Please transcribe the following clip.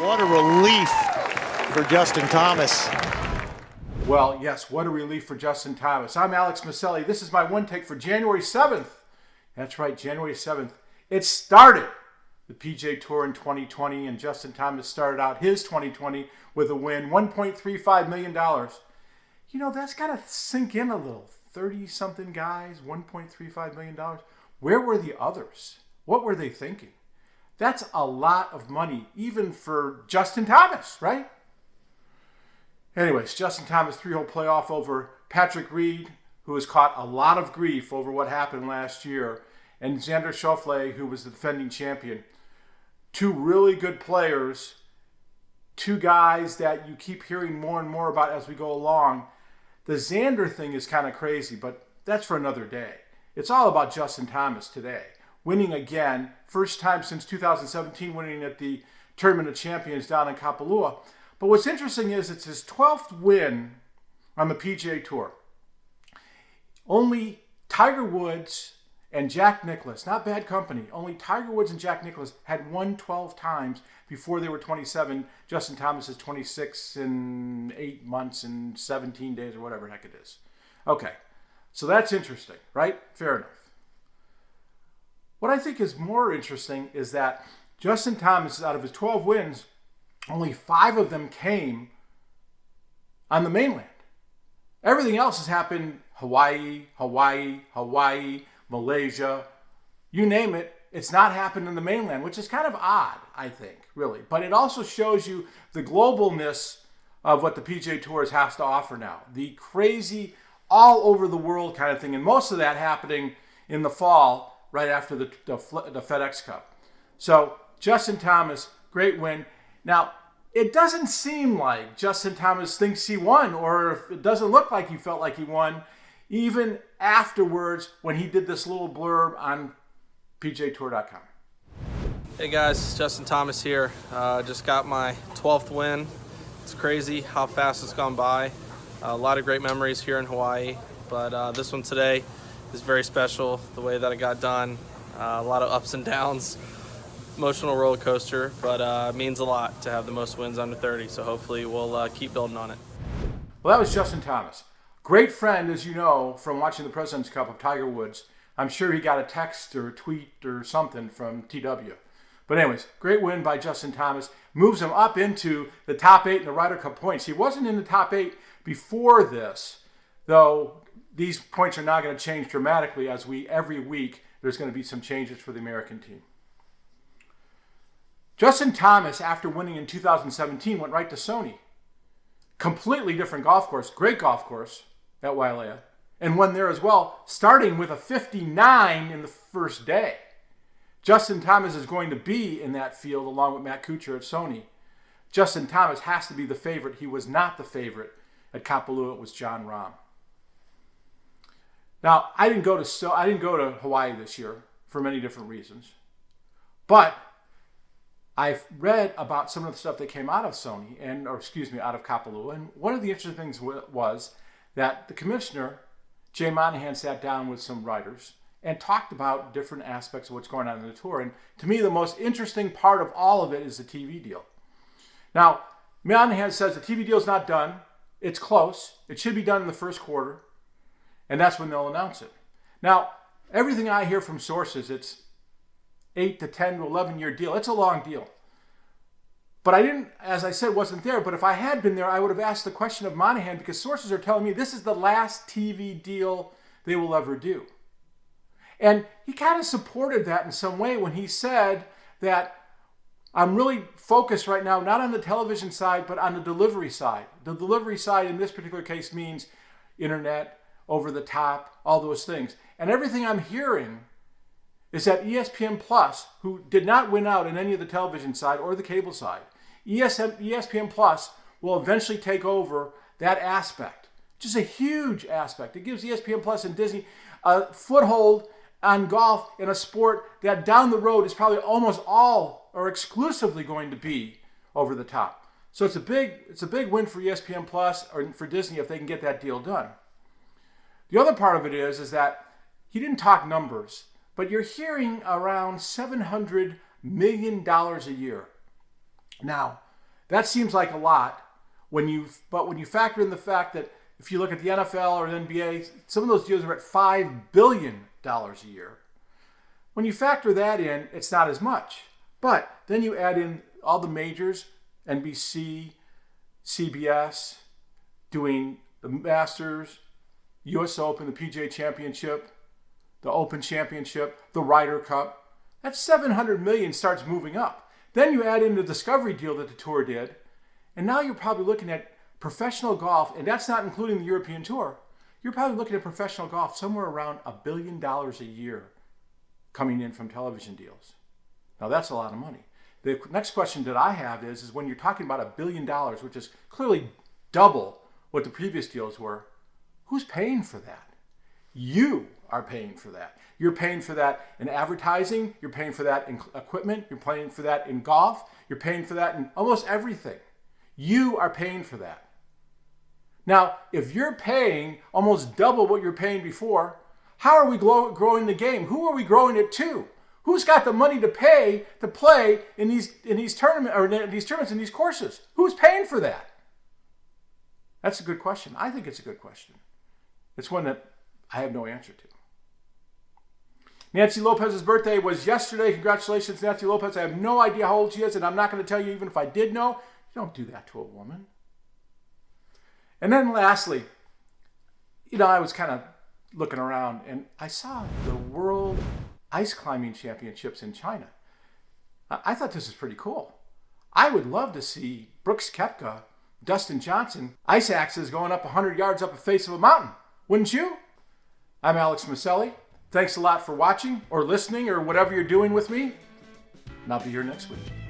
What a relief for Justin Thomas. Well, yes, what a relief for Justin Thomas. I'm Alex Miceli. This is my one take for January 7th. That's right, January 7th. It started the PGA Tour in 2020, and Justin Thomas started out his 2020 with a win, $1.35 million. You know, that's got to sink in a little. 30-something guys, $1.35 million. Where were the others? What were they thinking? That's a lot of money, even for Justin Thomas, right? Anyways, Justin Thomas, 3-hole playoff over Patrick Reed, who has caught a lot of grief over what happened last year, and Xander Schauffele, who was the defending champion. Two really good players, two guys that you keep hearing more and more about as we go along. The Xander thing is kind of crazy, but that's for another day. It's all about Justin Thomas today. Winning again, first time since 2017 winning at the Tournament of Champions down in Kapalua. But what's interesting is it's his 12th win on the PGA Tour. Only Tiger Woods and Jack Nicklaus, not bad company, only Tiger Woods and Jack Nicklaus had won 12 times before they were 27. Justin Thomas is 26 in 8 months and 17 days or whatever the heck it is. Okay, so that's interesting, right? Fair enough. What I think is more interesting is that Justin Thomas, out of his 12 wins, only 5 of them came on the mainland. Everything else has happened Hawaii, Malaysia, you name it. It's not happened in the mainland, which is kind of odd, I think, really. But it also shows you the globalness of what the PGA Tour has to offer now. The crazy, all over the world kind of thing. And most of that happening in the fall, right after the FedEx Cup. So Justin Thomas, great win. Now, it doesn't seem like Justin Thomas thinks he won, or it doesn't look like he felt like he won, even afterwards when he did this little blurb on PGAtour.com. Hey guys, Justin Thomas here. Just got my 12th win. It's crazy how fast it's gone by. A lot of great memories here in Hawaii, but this one today is very special, the way that it got done. A lot of ups and downs, emotional roller coaster, but it means a lot to have the most wins under 30, so hopefully we'll keep building on it. Well, that was Justin Thomas. Great friend, as you know, from watching the President's Cup of Tiger Woods. I'm sure he got a text or a tweet or something from TW. But anyways, great win by Justin Thomas. Moves him up into the top 8 in the Ryder Cup points. He wasn't in the top 8 before this, though these points are not going to change dramatically as every week there's going to be some changes for the American team. Justin Thomas, after winning in 2017, went right to Sony. Completely different golf course, great golf course at Wailea, and won there as well, starting with a 59 in the first day. Justin Thomas is going to be in that field along with Matt Kuchar at Sony. Justin Thomas has to be the favorite. He was not the favorite at Kapalua. It was Jon Rahm. Now, I didn't go to Hawaii this year for many different reasons, but I've read about some of the stuff that came out of out of Kapalua, and one of the interesting things was that the commissioner, Jay Monahan, sat down with some writers and talked about different aspects of what's going on in the tour. And to me, the most interesting part of all of it is the TV deal. Now, Monahan says the TV deal is not done. It's close. It should be done in the first quarter, and that's when they'll announce it. Now, everything I hear from sources, it's 8 to 10 to 11-year deal. It's a long deal. But I didn't, as I said, wasn't there. But if I had been there, I would have asked the question of Monahan, because sources are telling me this is the last TV deal they will ever do. And he kind of supported that in some way when he said that I'm really focused right now, not on the television side, but on the delivery side. The delivery side in this particular case means internet, over the top, all those things. And everything I'm hearing is that ESPN Plus, who did not win out in any of the television side or the cable side, ESPN Plus will eventually take over that aspect. Just a huge aspect. It gives ESPN Plus and Disney a foothold on golf in a sport that down the road is probably almost all or exclusively going to be over the top. So it's a big win for ESPN Plus or for Disney if they can get that deal done. The other part of it is that he didn't talk numbers, but you're hearing around $700 million a year. Now, That seems like a lot when you factor in the fact that if you look at the NFL or the NBA, some of those deals are at $5 billion a year. When you factor that in, it's not as much. But then you add in all the majors, NBC, CBS, doing the Masters, US Open, the PGA Championship, the Open Championship, the Ryder Cup. That $700 million starts moving up. Then you add in the Discovery deal that the Tour did, and now you're probably looking at professional golf, and that's not including the European Tour. You're probably looking at professional golf somewhere around $1 billion a year coming in from television deals. Now that's a lot of money. The next question that I have is when you're talking about $1 billion, which is clearly double what the previous deals were, who's paying for that? You are paying for that. You're paying for that in advertising. You're paying for that in equipment. You're paying for that in golf. You're paying for that in almost everything. You are paying for that. Now, if you're paying almost double what you're paying before, how are we growing the game? Who are we growing it to? Who's got the money to pay to play in these tournaments in these courses? Who's paying for that? That's a good question. I think it's a good question. It's one that I have no answer to. Nancy Lopez's birthday was yesterday. Congratulations, Nancy Lopez. I have no idea how old she is, and I'm not going to tell you even if I did know. You don't do that to a woman. And then lastly, I was kind of looking around, and I saw the World Ice Climbing Championships in China. I thought this was pretty cool. I would love to see Brooks Koepka, Dustin Johnson, ice axes going up 100 yards up the face of a mountain. Wouldn't you? I'm Alex Miceli. Thanks a lot for watching or listening or whatever you're doing with me. And I'll be here next week.